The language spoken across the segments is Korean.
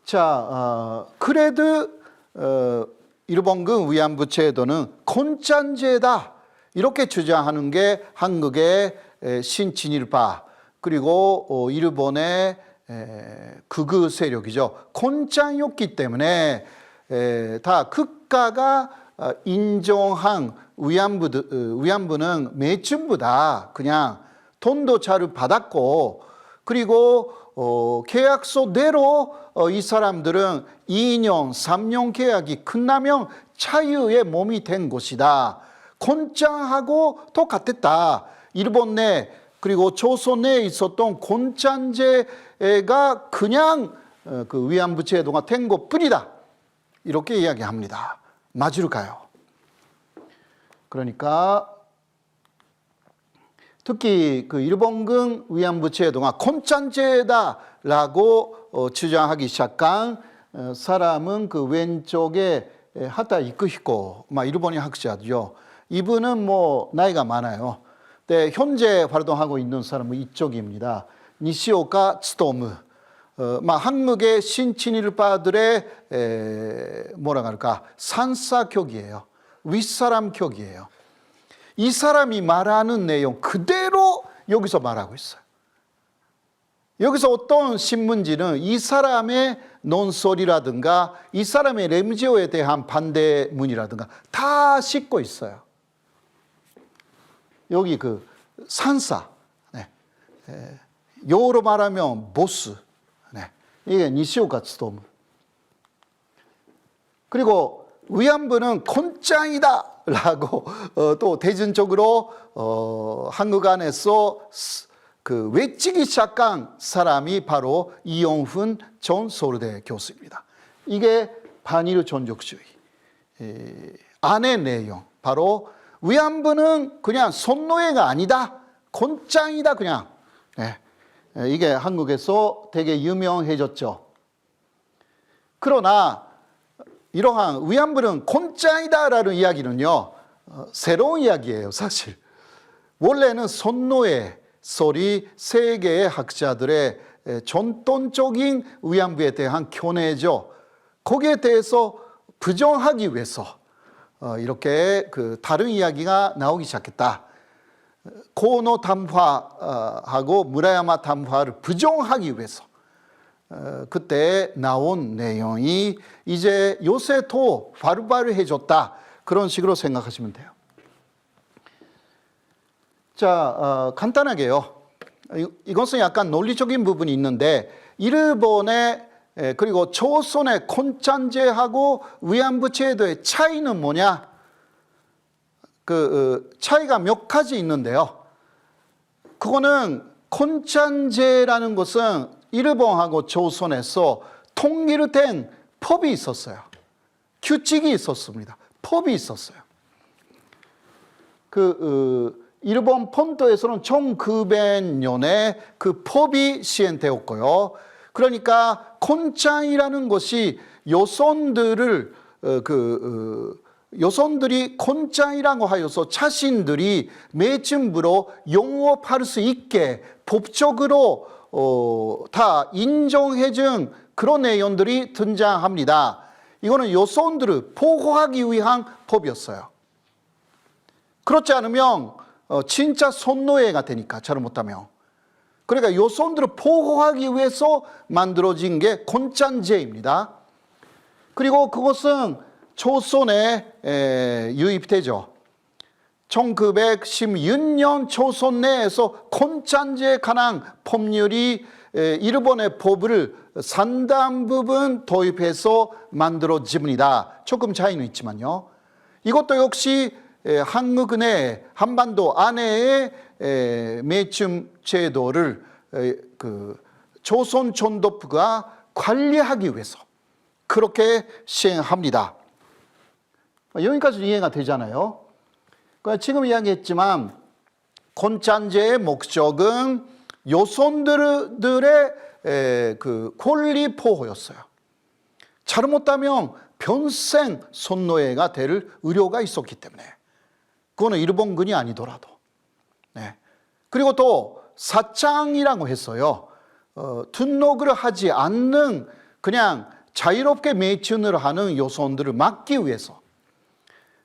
자, 그래도 일본군 위안부 제도는 곤짠제다 이렇게 주장하는 게 한국의 신친일파 그리고 일본의 극우 세력이죠. 곤짠이었기 때문에 다 국가가 인정한 위안부는 매춘부다. 그냥 돈도 잘 받았고 그리고 계약서대로 이 사람들은 2년, 3년 계약이 끝나면 자유의 몸이 된 것이다. 곤짠하고 똑같았다. 일본 내 그리고 조선 내에 있었던 곤짠제가 그냥 그 위안부 제도가 된 것뿐이다. 이렇게 이야기합니다. 맞을까요? 그러니까 특히 그 일본군 위안부 제도가 곤짠제다라고 주장하기 시작한 사람은 그 왼쪽에 하타 이쿠히코, 일본의 학자죠. 이분은 뭐 나이가 많아요. 네, 현재 활동하고 있는 사람은 이쪽입니다. 니시오카 츠토무. 한국의 신친일파들의 뭐라 할까 산사격이에요. 윗사람격이에요. 이 사람이 말하는 내용 그대로 여기서 말하고 있어요. 여기서 어떤 신문지는 이 사람의 논설이라든가 이 사람의 렘지오에 대한 반대문이라든가 다 싣고 있어요. 여기 그 산사, 네. 요로 말하면 보스, 네. 이게 니시오카 츠토무. 그리고 위안부는 곤짱이다 라고 또 대중적으로 한국 안에서 그 외치기 시작한 사람이 바로 이용훈 전 서울대 교수입니다. 이게 반일 전적주의 안의 내용, 바로 위안부는 그냥 손노예가 아니다, 곤짱이다 그냥. 네. 이게 한국에서 되게 유명해졌죠. 그러나 이러한 위안부는 곤짱이다라는 이야기는요, 새로운 이야기예요, 사실. 원래는 손노예 소리 세계의 학자들의 전통적인 위안부에 대한 견해죠. 거기에 대해서 부정하기 위해서 이렇게 그 다른 이야기가 나오기 시작했다. 고노 담화하고 무라야마 담화를 부정하기 위해서 그때 나온 내용이 이제 요새 더 바르바르해졌다. 그런 식으로 생각하시면 돼요. 자, 간단하게요. 이것은 약간 논리적인 부분이 있는데 일본의 그리고 조선의 곤짠제하고 위안부 제도의 차이는 뭐냐? 그 차이가 몇 가지 있는데요. 그거는 곤짠제라는 것은 일본하고 조선에서 통일된 법이 있었어요. 규칙이 있었습니다. 법이 있었어요. 일본 본토에서는 1900년에 그 법이 시행되었고요. 그러니까 곤짠이라는 것이 여성들이 곤짠이라고 하여서 자신들이 매춘부로 영업할 수 있게 법적으로 다 인정해준 그런 내용들이 등장합니다. 이거는 여성들을 보호하기 위한 법이었어요. 그렇지 않으면 진짜 손노예가 되니까, 잘못하면. 그러니까 여성들을 보호하기 위해서 만들어진 게 곤짠제입니다. 그리고 그것은 조선에 유입되죠. 1916년 조선 내에서 곤짠제에 관한 법률이 일본의 법을 상당 부분 도입해서 만들어집니다. 조금 차이는 있지만요. 이것도 역시 한국 내 한반도 안에의 매춘 제도를 조선 총독부가 관리하기 위해서 그렇게 시행합니다. 여기까지 이해가 되잖아요. 지금 이야기했지만 곤짠제의 목적은 여성들의 그 권리 보호였어요. 잘못하면 평생 손노예가 될 의료가 있었기 때문에. 그거는 일본군이 아니더라도. 네. 그리고 또 사창이라고 했어요. 등록을 하지 않는 그냥 자유롭게 매춘을 하는 요손들을 막기 위해서,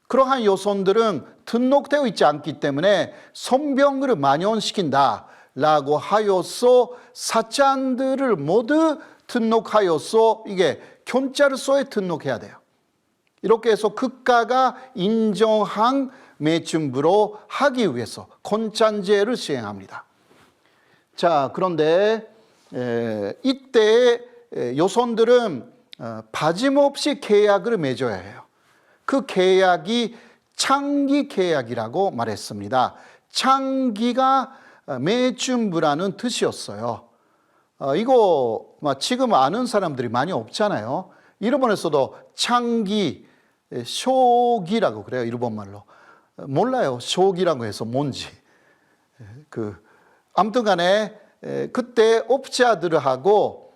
그러한 요손들은 등록되어 있지 않기 때문에 손병을 만연시킨다라고 하여서 사찬들을 모두 등록하여서 이게 경찰서에 등록해야 돼요. 이렇게 해서 국가가 인정한 매춘부로 하기 위해서 권찬제를 시행합니다. 자, 그런데 이때 요손들은 빠짐없이 계약을 맺어야 해요. 그 계약이 창기 계약이라고 말했습니다. 창기가 매춘부라는 뜻이었어요. 이거 지금 아는 사람들이 많이 없잖아요. 일본에서도 창기, 쇼기라고 그래요. 일본말로. 몰라요. 쇼기라고 해서 뭔지. 아무튼 간에 그때 업자들하고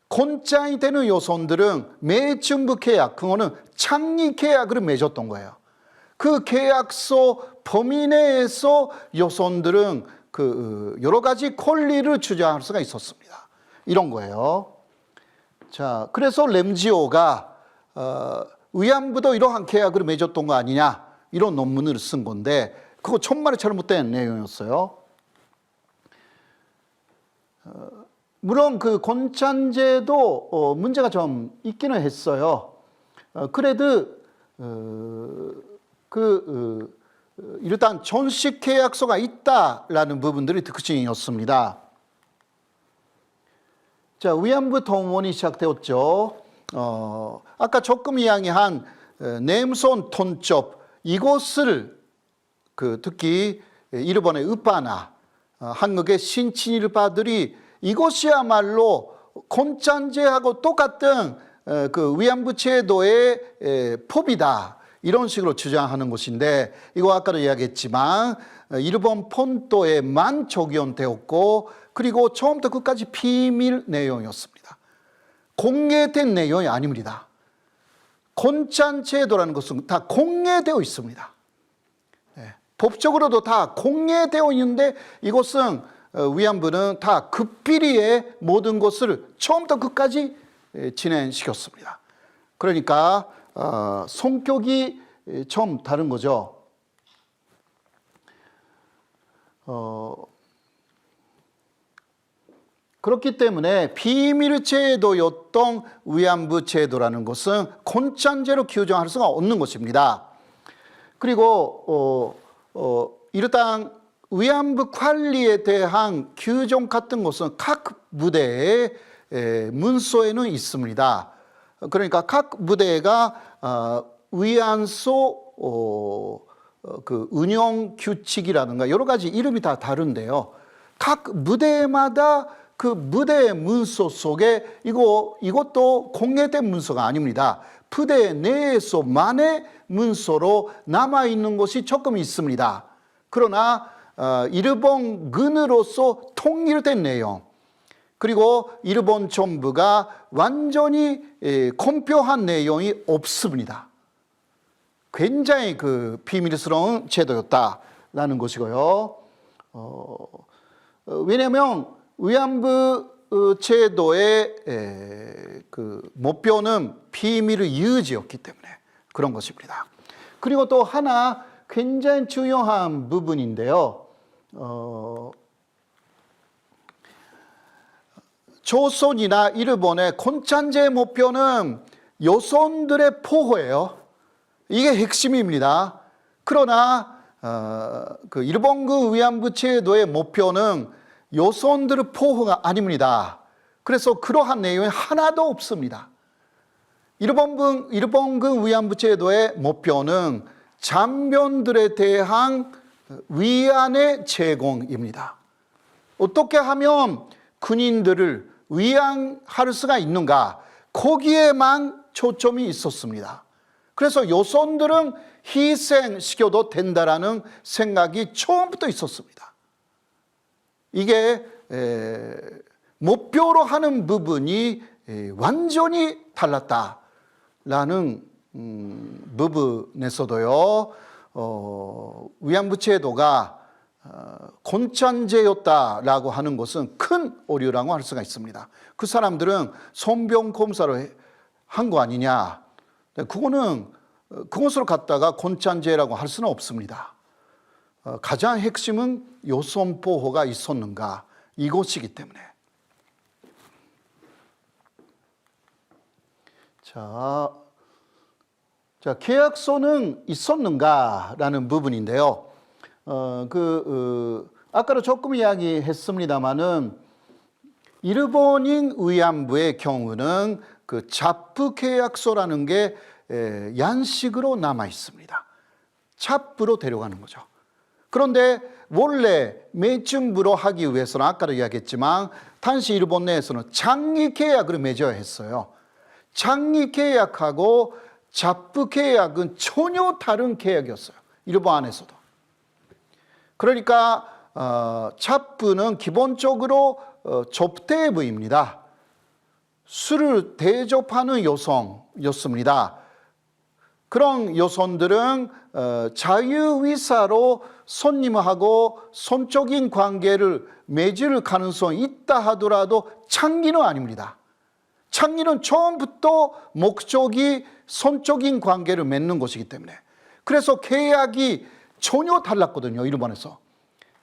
권장이 되는 요손들은 매춘부 계약, 그거는 창리 계약을 맺었던 거예요. 그 계약서 범위 내에서 요손들은 여러 가지 권리를 주장할 수가 있었습니다. 이런 거예요. 자, 그래서 램지오가 위안부도 이러한 계약을 맺었던 거 아니냐, 이런 논문을 쓴 건데 그거 정말 잘못된 내용이었어요. 물론 그 권찬제도 문제가 좀 있기는 했어요. 그래도 일단 전식 계약서가 있다라는 부분들이 특징이었습니다. 자, 위안부 동원이 시작되었죠. 아까 조금 이야기한 냄손 톤첩, 이것을 특히 일본의 으빠나 한국의 신친일파들이 이것이야말로 권찬제하고 똑같은 위안부 제도의 법이다, 이런 식으로 주장하는 것인데, 이거 아까도 이야기했지만 일본 본토에만 적용되었고, 그리고 처음부터 끝까지 비밀 내용이었습니다. 공개된 내용이 아닙니다. 권찬제도라는 것은 다 공개되어 있습니다. 법적으로도 다 공개되어 있는데 이것은 위안부는 다 극비리에 모든 것을 처음부터 끝까지 진행시켰습니다. 그러니까 성격이 좀 다른 거죠. 그렇기 때문에 비밀 제도였던 위안부 제도라는 것은 권찬제로 규정할 수가 없는 것입니다. 그리고 일단 위안부 관리에 대한 규정 같은 것은 각 부대의 문서에는 있습니다. 그러니까 각 부대가 위안소 운영 규칙이라든가 여러 가지 이름이 다 다른데요. 각 부대마다 그 부대 문서 속에 이것도 공개된 문서가 아닙니다. 부대 내에서만의 문서로 남아있는 것이 조금 있습니다. 그러나 일본군으로서 통일된 내용, 그리고 일본 정부가 완전히 공표한 내용이 없습니다. 굉장히 비밀스러운 제도였다라는 것이고요. 왜냐하면 위안부 제도의 목표는 비밀 유지였기 때문에 그런 것입니다. 그리고 또 하나 굉장히 중요한 부분인데요. 조선이나 일본의 권찬제의 목표는 여성들의 보호예요. 이게 핵심입니다. 그러나 일본군 위안부 제도의 목표는 여성들의 보호가 아닙니다. 그래서 그러한 내용이 하나도 없습니다. 일본군 위안부 제도의 목표는 장병들에 대한 위안의 제공입니다. 어떻게 하면 군인들을 위안할 수가 있는가, 거기에만 초점이 있었습니다. 그래서 여성들은 희생시켜도 된다라는 생각이 처음부터 있었습니다. 이게 목표로 하는 부분이 완전히 달랐다라는 부분에서도요, 위안부 제도가 권찬제였다라고 하는 것은 큰 오류라고 할 수가 있습니다. 그 사람들은 손병 검사를 거 아니냐. 그것을 갖다가 곤짠죄라고 할 수는 없습니다. 가장 핵심은 요손 보호가 있었는가 이것이기 때문에. 자, 계약서는 있었는가라는 부분인데요. 아까도 조금 이야기했습니다마는 일본인 위안부의 경우는 그 잡부 계약서라는 게 양식으로 남아 있습니다. 잡부로 데려가는 거죠. 그런데 원래 매춘부로 하기 위해서는 아까도 이야기했지만 당시 일본 내에서는 장기 계약을 맺어야 했어요. 장기 계약하고 잡부 계약은 전혀 다른 계약이었어요. 일본 안에서도. 그러니까 잡부는 기본적으로 접대부입니다. 술을 대접하는 여성이었습니다. 그런 여성들은 자유의사로 손님하고 성적인 관계를 맺을 가능성이 있다 하더라도 창기는 아닙니다. 창기는 처음부터 목적이 성적인 관계를 맺는 것이기 때문에. 그래서 계약이 전혀 달랐거든요, 일본에서.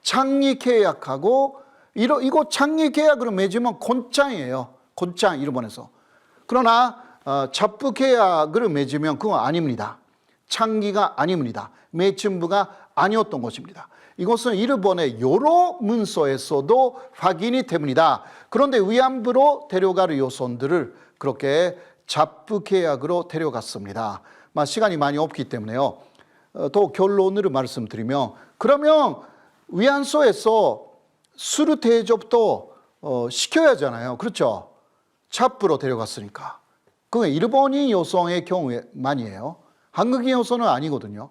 장기 계약하고 이거 장기 계약으로 맺으면 곤짱이에요. 곤짱, 일본에서. 그러나 잡부 계약을 맺으면 그건 아닙니다. 장기가 아닙니다. 매춘부가 아니었던 것입니다. 이것은 일본의 여러 문서에서도 확인이 됩니다. 그런데 위안부로 데려갈 여성들을 그렇게 잡부 계약으로 데려갔습니다. 시간이 많이 없기 때문에요. 또 결론을 말씀드리면, 그러면 위안소에서 술 대접도 시켜야 하잖아요. 그렇죠? 잡부로 데려갔으니까. 그건 일본인 여성의 경우만이에요. 한국인 여성은 아니거든요.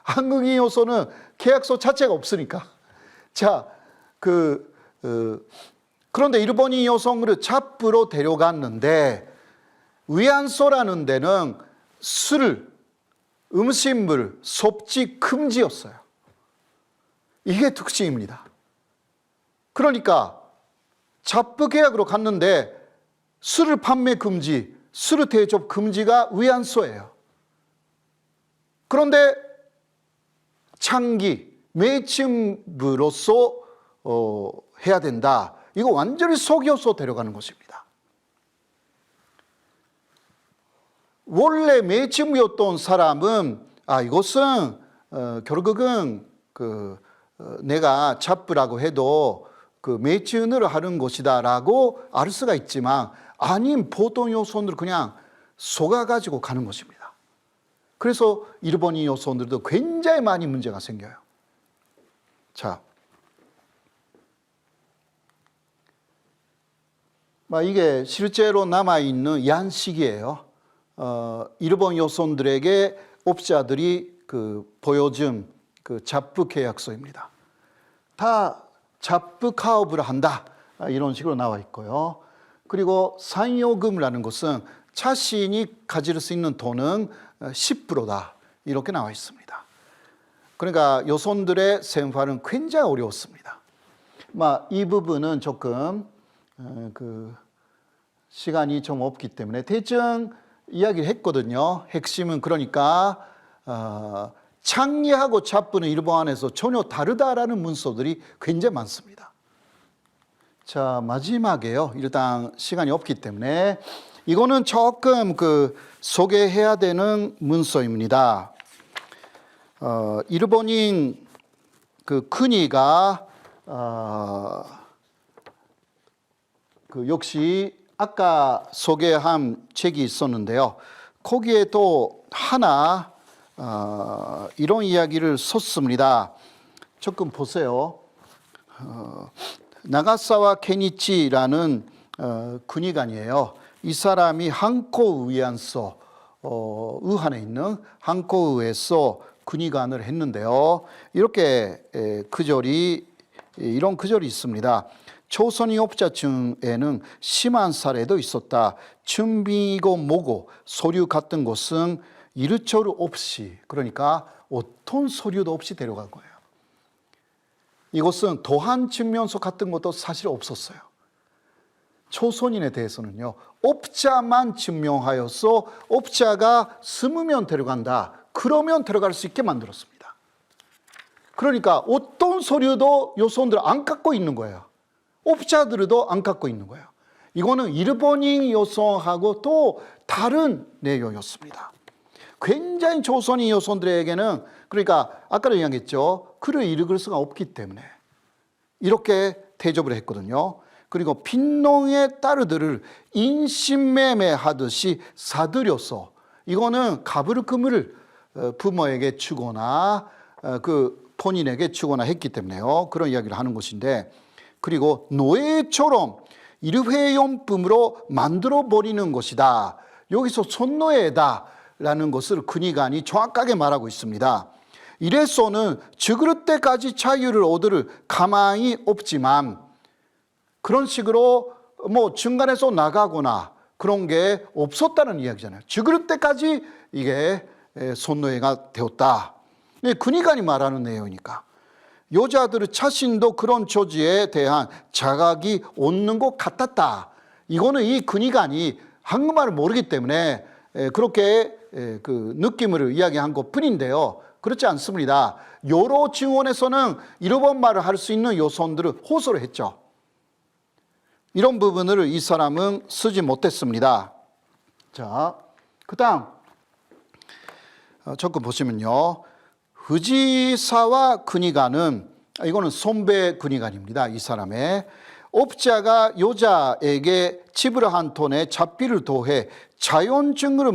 한국인 여성은 계약서 자체가 없으니까. 자, 그런데 일본인 여성을 잡부로 데려갔는데 위안소라는 데는 술, 음식물, 섭취 금지였어요. 이게 특징입니다. 그러니까 잡부 계약으로 갔는데 술을 판매 금지, 술을 대접 금지가 위안소예요. 그런데 창기, 매춘부로서 해야 된다. 이거 완전히 속여서 데려가는 것입니다. 원래 매춘부였던 사람은 이것은 결국은 내가 잡부라고 해도 매춘을 하는 것이다라고 알 수가 있지만 아닌 보통 여성들 그냥 속아가지고 가는 것입니다. 그래서 일본인 여성들도 굉장히 많이 문제가 생겨요. 자, 이게 실제로 남아있는 양식이에요. 일본 여성들에게 업자들이 보여준 잡부 계약서입니다. 다 잡부 가업을 한다. 이런 식으로 나와 있고요. 그리고 상여금이라는 것은 자신이 가질 수 있는 돈은 10%다. 이렇게 나와 있습니다. 그러니까 여성들의 생활은 굉장히 어려웠습니다. 이 부분은 조금 시간이 좀 없기 때문에 대충 이야기를 했거든요. 핵심은 그러니까 창리하고 잡부는 일본 안에서 전혀 다르다라는 문서들이 굉장히 많습니다. 자, 마지막에요. 일단 시간이 없기 때문에 이거는 조금 소개해야 되는 문서입니다. 일본인 큰이가 역시 아까 소개한 책이 있었는데요. 거기에 또 하나 이런 이야기를 썼습니다. 조금 보세요. 나가사와 케니치라는 군의관이에요. 이 사람이 한코 위안소 의한에 있는 한코의에서 군의관을 했는데요. 이렇게 이런 구절이 있습니다. 초선이 업자 중에는 심한 사례도 있었다. 준비고 뭐고 서류 같은 것은 일처리 없이, 그러니까 어떤 서류도 없이 데려간 거예요. 이것은 도한 증명서 같은 것도 사실 없었어요. 조선인에 대해서는요, 업자만 증명하여서 업자가 숨으면 데려간다. 그러면 데려갈 수 있게 만들었습니다. 그러니까 어떤 서류도 요소원들 안 갖고 있는 거예요. 업자들도 안 갖고 있는 거예요. 이거는 일본인 요소하고 또 다른 내용이었습니다. 굉장히 조선인 요소들에게는, 그러니까 아까도 이야기했죠. 글을 읽을 수가 없기 때문에 이렇게 대접을 했거든요. 그리고 빈농의 딸들을 인신매매하듯이 사들여서, 이거는 가불금을 부모에게 주거나 그 본인에게 주거나 했기 때문에요. 그런 이야기를 하는 것인데, 그리고 노예처럼 일회용품으로 만들어 버리는 것이다. 여기서 손노예다 라는 것을 근위관이 정확하게 말하고 있습니다. 이래서는 죽을 때까지 자유를 얻을 가망이 없지만, 그런 식으로 뭐 중간에서 나가거나 그런 게 없었다는 이야기잖아요. 죽을 때까지 이게 손노예가 되었다. 근위관이 말하는 내용이니까. 여자들의 자신도 그런 조지에 대한 자각이 없는 것 같았다. 이거는 이 근위관이 한국말을 모르기 때문에 그렇게 그 느낌을 이야기한 것 뿐인데요. 그렇지 않습니다. 여러 증언에서는 일본말을 할 수 있는 요소들을 호소를 했죠. 이런 부분을 이 사람은 쓰지 못했습니다. 자, 그 다음 적금 보시면요. 후지사와 근위관은, 이거는 손배 근위관입니다. 이 사람의 업자가 여자에게 지불한 돈에 잡비를 더해 자연증을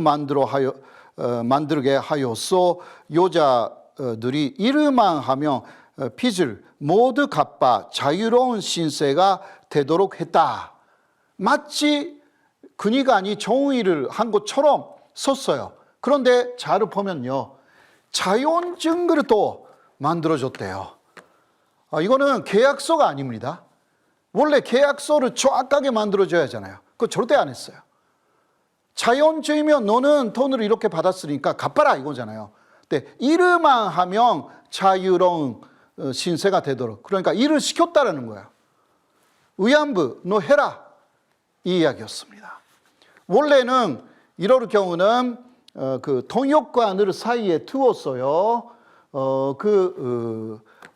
만들게 하여서 여자들이 일만 하면 빚을 모두 갚아 자유로운 신세가 되도록 했다. 마치 근위관이 정의를 한 것처럼 썼어요. 그런데 잘 보면요, 자연증을 또 만들어줬대요. 이거는 계약서가 아닙니다. 원래 계약서를 정확하게 만들어줘야 하잖아요. 그거 절대 안 했어요. 자연주의면 너는 돈을 이렇게 받았으니까 갚아라 이거잖아요. 근데 일만 하면 자유로운 신세가 되도록, 그러니까 일을 시켰다라는 거예요. 의안부 너 해라 이 이야기였습니다. 원래는 이럴 경우는 그 통역관을 사이에 두었어요.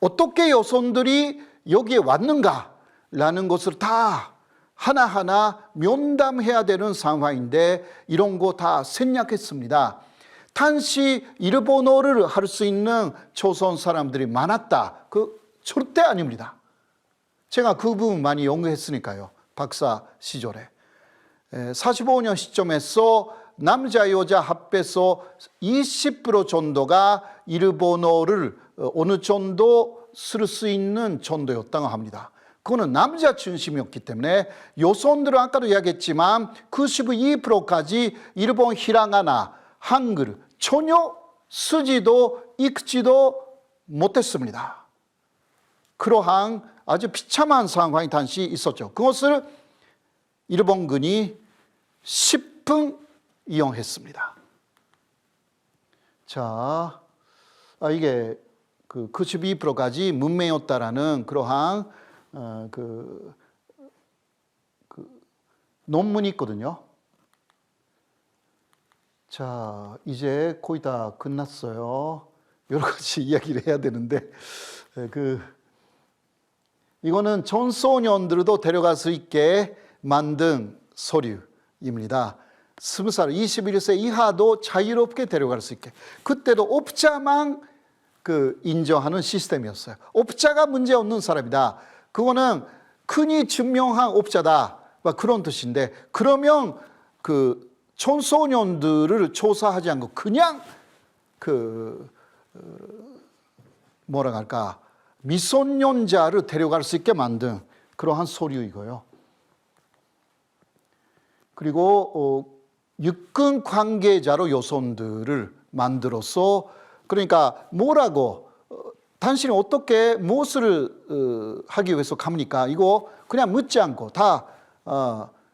어떻게 여성들이 여기에 왔는가라는 것을 다 하나하나 면담해야 되는 상황인데 이런 거 다 생략했습니다. 단시 일본어를 할 수 있는 조선 사람들이 많았다. 그 절대 아닙니다. 제가 그 부분 많이 연구했으니까요. 박사 시절에. 45년 시점에서 남자 여자 합해서 20% 정도가 일본어를 어느 정도 쓸 수 있는 정도였다고 합니다. 그거는 남자 중심이었기 때문에 여성들은 아까도 이야기했지만 92%까지 일본 히라가나, 한글 전혀 쓰지도 읽지도 못했습니다. 그러한 아주 비참한 상황이 당시 있었죠. 그것을 일본군이 10분 이용했습니다. 자, 이게 그 92%까지 문맹이었다라는 그러한 논문이 있거든요. 자, 이제 거의 다 끝났어요. 여러 가지 이야기를 해야 되는데, 이거는 청소년들도 데려갈 수 있게 만든 서류입니다. 20살, 21세 이하도 자유롭게 데려갈 수 있게. 그때도 업자만 인정하는 시스템이었어요. 업자가 문제 없는 사람이다. 그거는 흔히 증명한 업자다. 그런 뜻인데, 그러면 청소년들을 조사하지 않고 그냥 뭐라 할까, 미성년자를 데려갈 수 있게 만든 그러한 서류이고요. 그리고 육군 관계자로 여성들을 만들어서, 그러니까 뭐라고, 당신이 어떻게 무엇을 하기 위해서 갑니까? 이거 그냥 묻지 않고 다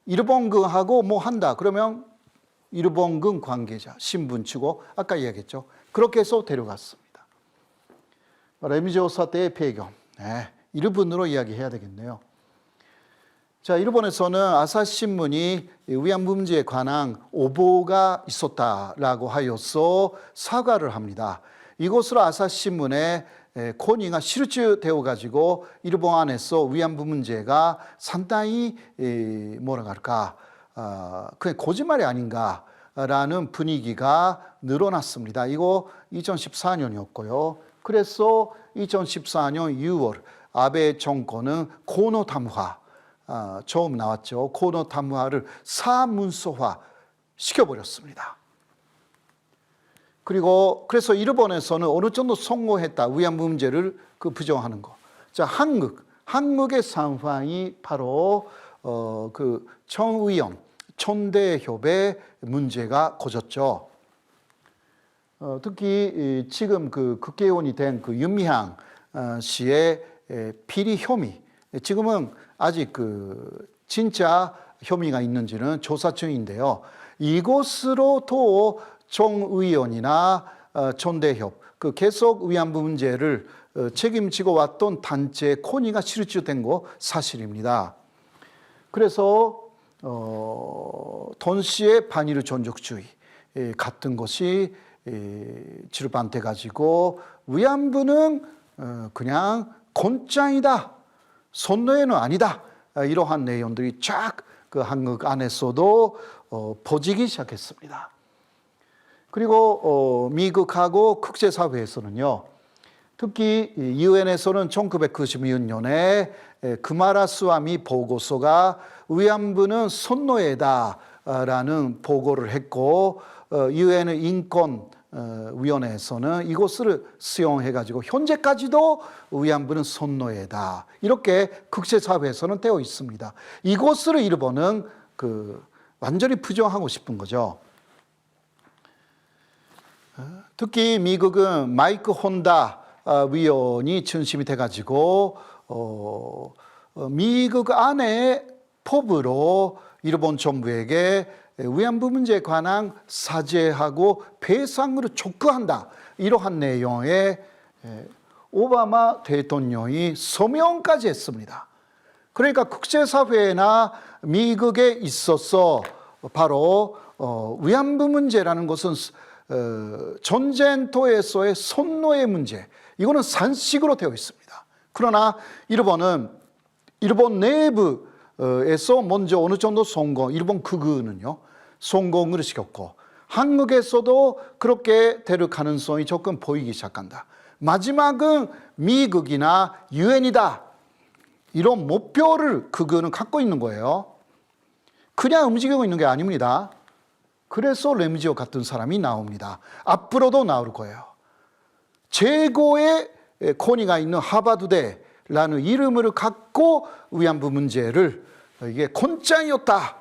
일본군하고 뭐 한다. 그러면 일본군 관계자, 신분 치고 아까 이야기했죠. 그렇게 해서 데려갔습니다. 레미조사 때의 배경, 일본으로 이야기해야 되겠네요. 자, 일본에서는 아사히신문이 위안부 문제에 관한 오보가 있었다라고 하여서 사과를 합니다. 이것으로 아사히신문에 코니가 실추되어 가지고 일본 안에서 위안부 문제가 상당히 뭐라 할까, 그냥 거짓말이 아닌가라는 분위기가 늘어났습니다. 이거 2014년이었고요. 그래서 2014년 6월 아베 정권은 코노 담화, 처음 나왔죠. 코노 담화를 사문서화 시켜버렸습니다. 그리고 그래서 일본에서는 어느 정도 성공했다. 위안부 문제를 부정하는 거. 자, 한국의 상황이 바로 그 청의원, 촌대협의 문제가 커졌죠. 특히 지금 국회의원이 된 윤미향 씨의 비리 혐의, 지금은 아직 진짜 혐의가 있는지는 조사 중인데요. 이것으로도 총의원이나 촌대협, 계속 위안부 문제를 책임지고 왔던 단체 코니가 실추된 거 사실입니다. 그래서 돈씨의 반일 존속주의 같은 것이 지르반돼 가지고 위안부는 그냥 곤짱이다, 손노예는 아니다, 이러한 내용들이 쫙 한국 안에서도 퍼지기 시작했습니다. 그리고 미국하고 국제사회에서는요, 특히 유엔에서는 1996년에 그마라스와미 보고서가 위안부는 손노예다라는 보고를 했고, 유엔의 인권위원회에서는 이것을 수용해가지고 현재까지도 위안부는 손노예다, 이렇게 국제사회에서는 되어 있습니다. 이것을 일본은 완전히 부정하고 싶은 거죠. 특히 미국은 마이크 혼다 위원이 중심이 돼가지고 미국 안에 법으로 일본 정부에게 위안부 문제에 관한 사죄하고 배상으로 촉구한다, 이러한 내용의 오바마 대통령이 서명까지 했습니다. 그러니까 국제사회나 미국에 있어서 바로 위안부 문제라는 것은 전쟁터에서의 손노의 문제, 이거는 산식으로 되어 있습니다. 그러나 일본은 일본 내부에서 먼저 어느 정도 일본 극우는요, 성공을 시켰고, 한국에서도 그렇게 될 가능성이 조금 보이기 시작한다. 마지막은 미국이나 유엔이다, 이런 목표를 극우는 갖고 있는 거예요. 그냥 움직이고 있는 게 아닙니다. 그래서 램지오 같은 사람이 나옵니다. 앞으로도 나올 거예요. 최고의 코니가 있는 하버드대라는 이름을 갖고 위안부 문제를 이게 곤짱이었다,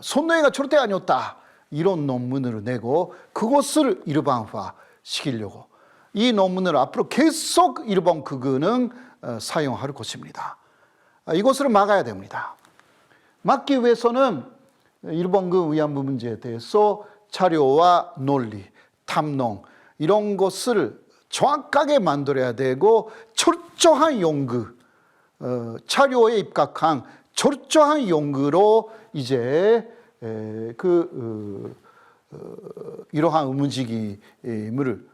손노예가 절대 아니었다, 이런 논문을 내고 그것을 일반화 시키려고, 이 논문을 앞으로 계속 일본 극우는 사용할 것입니다. 이것을 막아야 됩니다. 막기 위해서는 일본군 위안부 문제에 대해서 자료와 논리, 탐론, 이런 것을 정확하게 만들어야 되고, 철저한 연구, 자료에 입각한 철저한 연구로 이제 이러한 움직임을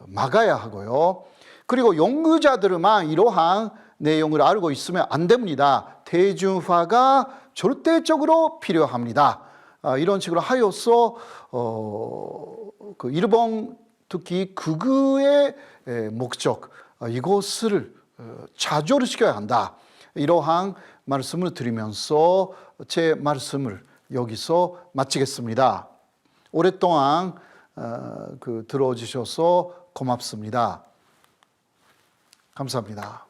막아야 하고요. 그리고 연구자들만 이러한 내용을 알고 있으면 안 됩니다. 대중화가 절대적으로 필요합니다. 이런 식으로 하여서 일본 특히 극우의 목적, 이것을 좌절을 시켜야 한다, 이러한 말씀을 드리면서 제 말씀을 여기서 마치겠습니다. 오랫동안 들어주셔서 고맙습니다. 감사합니다.